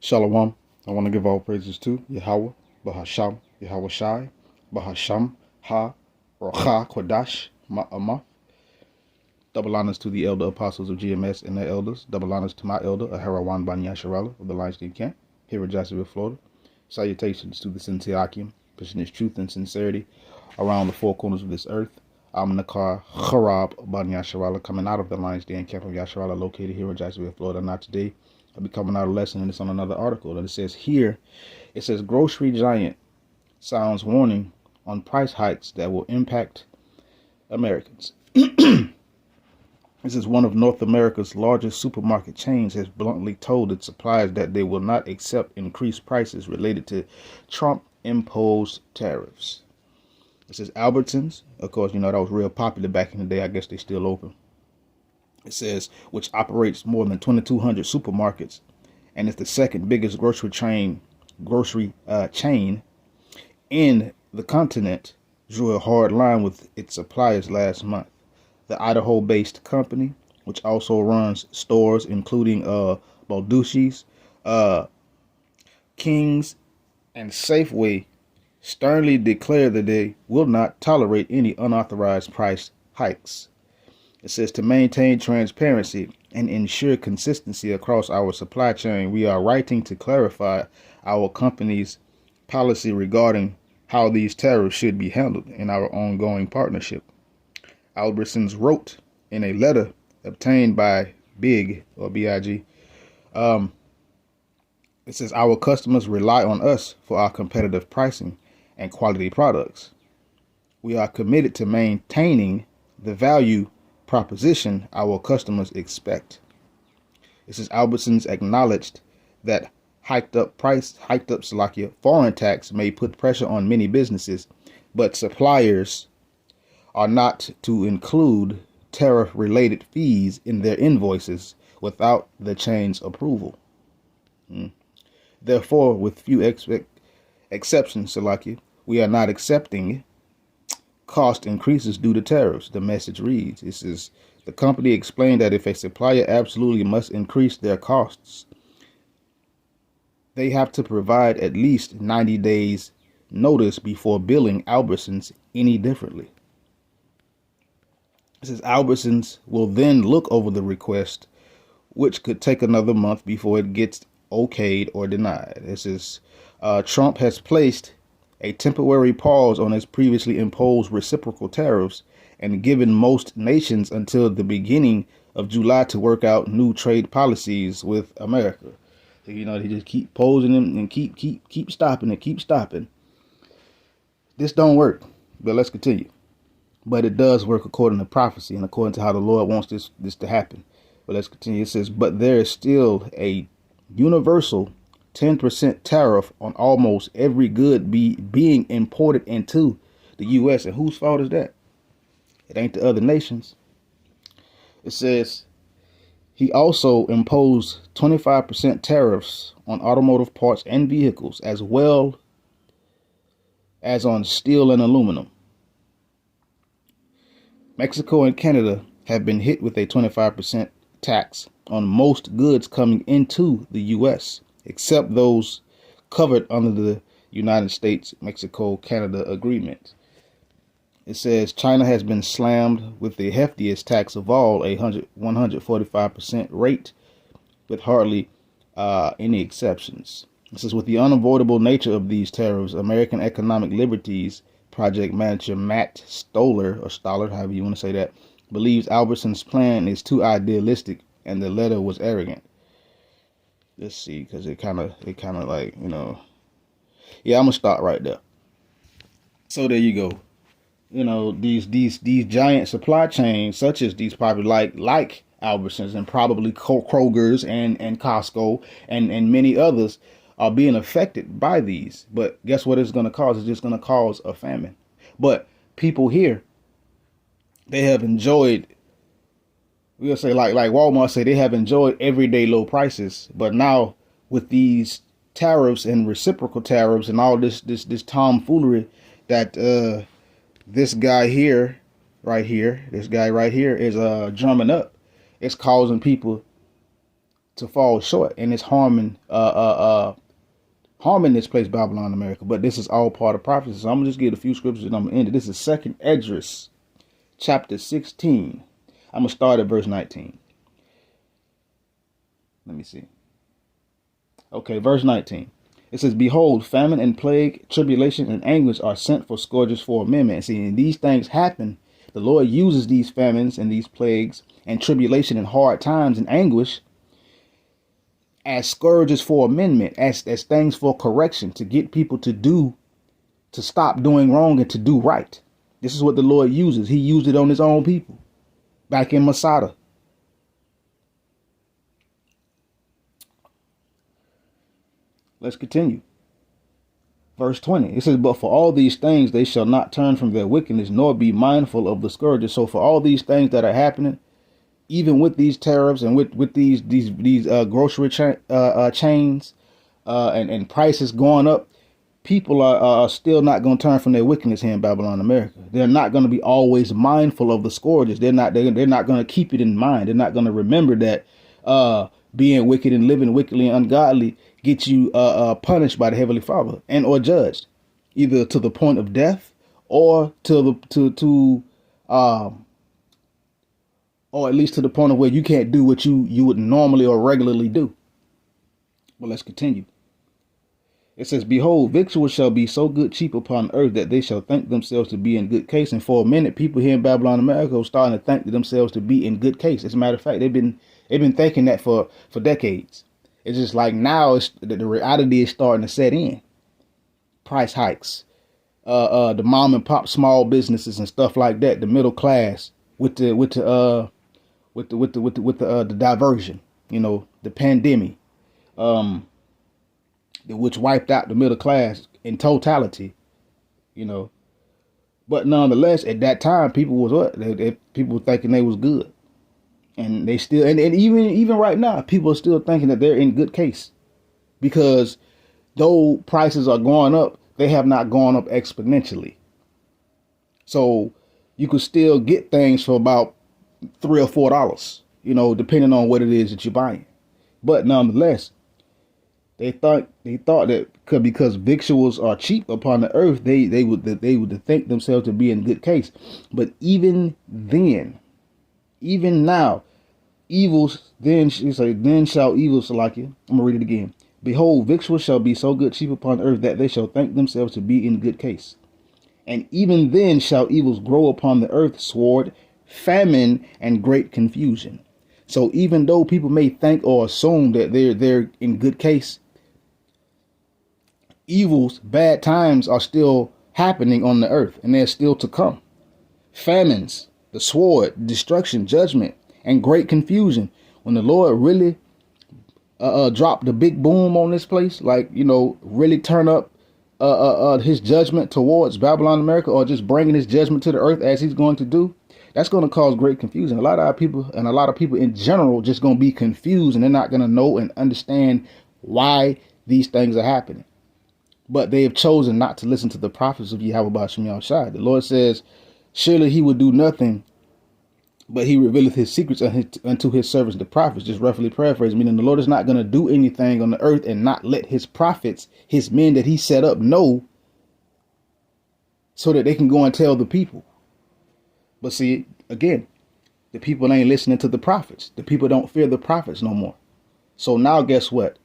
Shalom. I want to give all praises to Yahweh, Bahasham, Yahweh Shai, Bahasham, Ha, Rocha, Kodash, Ma'amah. Double honors to the elder apostles of GMS and their elders. Double honors to my elder, Aharawan Ban Yasharala of the Lionsden Camp, here in Jacksonville, Florida. Salutations to the Sintiakim, pushing its truth and sincerity around the four corners of this earth. I'm Nakar Harab Ban Yasharala, coming out of the Lionsden Camp of Yasharala, located here in Jacksonville, Florida. Now today, I'll be coming out a lesson, and it's on another article. And it says here, it says grocery giant sounds warning on price hikes that will impact Americans. This is one of North America's largest supermarket chains has bluntly told its suppliers that they will not accept increased prices related to Trump-imposed tariffs. It says Albertsons, of course, that was real popular back in the day. I guess they still open. It says, which operates more than 2,200 supermarkets and is the second biggest grocery chain in the continent, drew a hard line with its suppliers last month. The Idaho-based company, which also runs stores including Balducci's, King's, and Safeway, sternly declared that they will not tolerate any unauthorized price hikes. It says to maintain transparency and ensure consistency across our supply chain, we are writing to clarify our company's policy regarding how these tariffs should be handled in our ongoing partnership. Albertsons wrote in a letter obtained by Big, or B-I-G, it says our customers rely on us for our competitive pricing and quality products. We are committed to maintaining the value proposition our customers expect. It says Albertsons acknowledged that hiked up foreign tax may put pressure on many businesses, but suppliers are not to include tariff-related fees in their invoices without the chain's approval. Therefore, with few exceptions, we are not accepting cost increases due to tariffs, the message reads. It says the company explained that if a supplier absolutely must increase their costs, they have to provide at least 90 days notice before billing Albertsons any differently. It says Albertsons will then look over the request, which could take another month before it gets okayed or denied. It says Trump has placed a temporary pause on his previously imposed reciprocal tariffs and given most nations until the beginning of July to work out new trade policies with America. So, they just keep posing them and keep stopping. This don't work, but let's continue. But it does work according to prophecy and according to how the Lord wants this to happen. But let's continue. It says, but there is still a universal 10% tariff on almost every good being imported into the U.S. And whose fault is that? It ain't the other nations. It says he also imposed 25% tariffs on automotive parts and vehicles, as well as on steel and aluminum. Mexico and Canada have been hit with a 25% tax on most goods coming into the U.S., except those covered under the United States-Mexico-Canada agreement. It says China has been slammed with the heftiest tax of all, a 145% rate, with hardly any exceptions. It says with the unavoidable nature of these tariffs, American Economic Liberties Project manager Matt Stoller, or Stoller, however you want to say that, believes Albertsons' plan is too idealistic and the letter was arrogant. Let's see, because it kind of like, yeah, I'm gonna start right there. So there you go. These giant supply chains, such as these probably like Albertsons and probably Kroger's and Costco and many others, are being affected by these. But guess what it's going to cause? It's just going to cause a famine. But people here, they have enjoyed, we'll say like Walmart say, they have enjoyed everyday low prices. But now with these tariffs and reciprocal tariffs and all this tomfoolery that this guy right here is drumming up, it's causing people to fall short, and it's harming this place, Babylon, America. But this is all part of prophecy. So I'm gonna just give a few scriptures and I'm gonna end it. This is 2nd Esdras, chapter 16. I'm gonna start at verse 19. Let me see. Okay, verse 19. It says, "Behold, famine and plague, tribulation and anguish are sent for scourges for amendment." And see, and these things happen. The Lord uses these famines and these plagues and tribulation and hard times and anguish as scourges for amendment, as things for correction, to get people to stop doing wrong and to do right. This is what the Lord uses. He used it on his own people back in Masada. Let's continue. Verse 20, it says, "But for all these things they shall not turn from their wickedness, nor be mindful of the scourges." So for all these things that are happening, even with these tariffs and with these grocery chains and prices going up, people are still not going to turn from their wickedness here in Babylon, America. They're not going to be always mindful of the scourges. They're not going to keep it in mind. They're not going to remember that being wicked and living wickedly and ungodly get you punished by the Heavenly Father and or judged, either to the point of death or or at least to the point of where you can't do what you would normally or regularly do. Well, let's continue. It says, "Behold, victuals shall be so good cheap upon earth that they shall think themselves to be in good case." And for a minute, people here in Babylon, America, are starting to think themselves to be in good case. As a matter of fact, they've been thinking that for decades. It's just like now the reality is starting to set in. Price hikes, the mom and pop small businesses and stuff like that. The middle class with the diversion, the pandemic, which wiped out the middle class in totality, But nonetheless, at that time, people was people were thinking they was good. And they still, and even right now, people are still thinking that they're in good case, because though prices are going up, they have not gone up exponentially. So you could still get things for about $3 or $4, depending on what it is that you're buying. But nonetheless, they thought that because victuals are cheap upon the earth, they would think themselves to be in good case. But even now, evils, then shall evils like you. I'm gonna read it again. "Behold, victuals shall be so good cheap upon earth that they shall think themselves to be in good case. And even then shall evils grow upon the earth, sword, famine, and great confusion." So even though people may think or assume that they're in good case, evils, bad times are still happening on the earth, and they're still to come. Famines, the sword, destruction, judgment, and great confusion. When the Lord really drop the big boom on this place, really turn up his judgment towards Babylon, America, or just bringing his judgment to the earth as he's going to do, that's going to cause great confusion. A lot of our people, and a lot of people in general, just going to be confused, and they're not going to know and understand why these things are happening. But they have chosen not to listen to the prophets of Yahweh Ba'ashem Yahushua. The Lord says, "Surely he will do nothing, but he revealeth his secrets unto his servants, the prophets." Just roughly paraphrase, meaning the Lord is not going to do anything on the earth and not let his prophets, his men that he set up, know, so that they can go and tell the people. But see, again, the people ain't listening to the prophets. The people don't fear the prophets no more. So now guess what?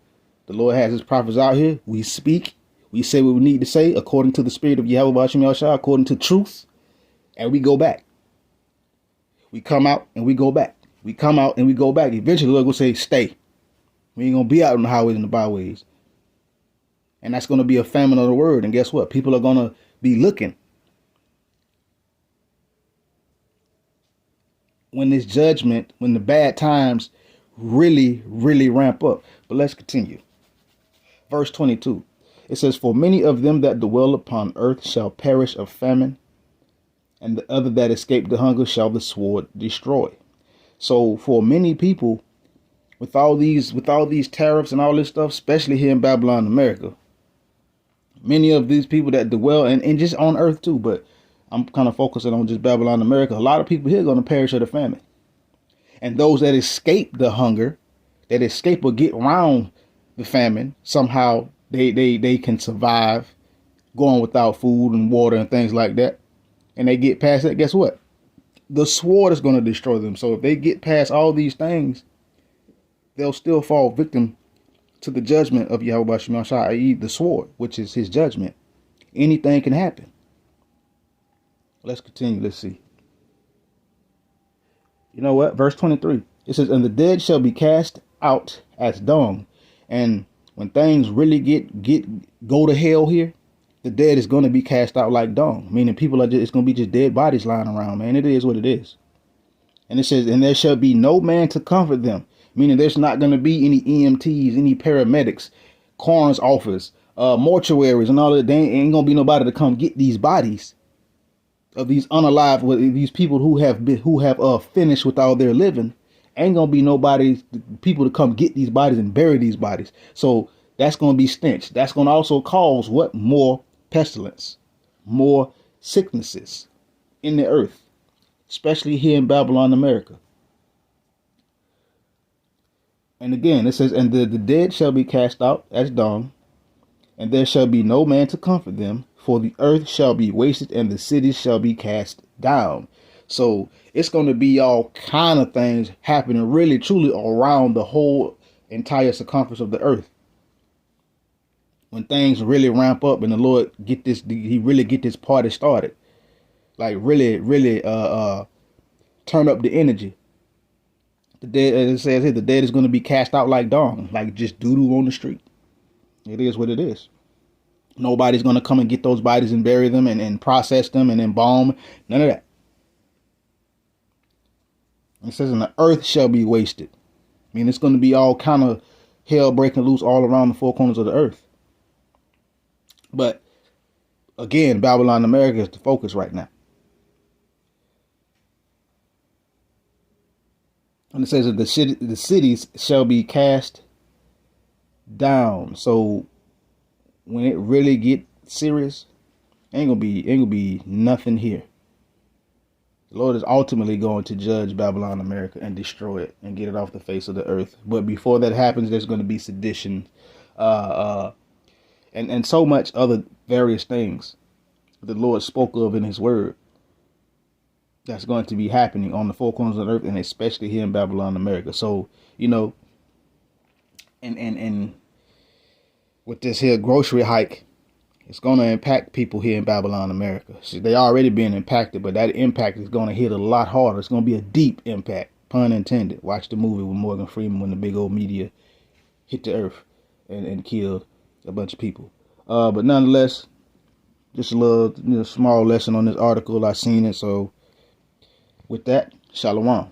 The Lord has his prophets out here. We speak. We say what we need to say according to the spirit of Yahweh Ba'ashem Yahushua, according to truth, and we go back. We come out and we go back. We come out and we go back. Eventually, the Lord will say, "Stay." We ain't going to be out on the highways and the byways. And that's going to be a famine of the word. And guess what? People are going to be looking when this judgment, when the bad times really, really ramp up. But let's continue. Verse 22. It says, "For many of them that dwell upon earth shall perish of famine, and the other that escape the hunger shall the sword destroy." So for many people, with all these tariffs and all this stuff, especially here in Babylon, America, many of these people that dwell and just on earth too, but I'm kind of focusing on just Babylon, America. A lot of people here are going to perish of the famine. And those that escape the hunger, that escape or get around the famine. Somehow they can survive going without food and water and things like that. And they get past that, guess what? The sword is going to destroy them. So if they get past all these things, they'll still fall victim to the judgment of Yahweh Shema Shah, i.e. the sword, which is his judgment. Anything can happen. Let's continue. Let's see. You know what? Verse 23. It says, and the dead shall be cast out as dung. And when things really go to hell here, the dead is going to be cast out like dung. Meaning people are just, it's going to be just dead bodies lying around, man. It is what it is. And it says, and there shall be no man to comfort them. Meaning there's not going to be any EMTs, any paramedics, coroner's office, mortuaries and all that. There ain't going to be nobody to come get these bodies of these unalive, these people who have finished with all their living. Ain't going to be nobody, people to come get these bodies and bury these bodies. So that's going to be stench. That's going to also cause what? More pestilence, more sicknesses in the earth, especially here in Babylon, America. And again, it says, and the dead shall be cast out as dung, and there shall be no man to comfort them, for the earth shall be wasted, and the cities shall be cast down. So it's going to be all kind of things happening really, truly around the whole entire circumference of the earth. When things really ramp up and the Lord he really get this party started. Like really turn up the energy. The dead, as it says here, the dead is going to be cast out like dung, like just doo-doo on the street. It is what it is. Nobody's going to come and get those bodies and bury them and process them and embalm. None of that. It says, and the earth shall be wasted. I mean, it's going to be all kind of hell breaking loose all around the four corners of the earth. But again, Babylon, America is the focus right now. And it says that the cities shall be cast down. So when it really get serious, ain't gonna be nothing here. The Lord is ultimately going to judge Babylon, America, and destroy it and get it off the face of the earth. But before that happens, there's going to be sedition, and so much other various things the Lord spoke of in His Word. That's going to be happening on the four corners of the earth, and especially here in Babylon, America. So, you know, and with this here grocery hike, it's going to impact people here in Babylon, America. See, they already being impacted, but that impact is going to hit a lot harder. It's going to be a deep impact, pun intended. Watch the movie with Morgan Freeman when the big old meteor hit the earth and killed a bunch of people. But nonetheless, just a little small lesson on this article. I seen it, so with that, shalom.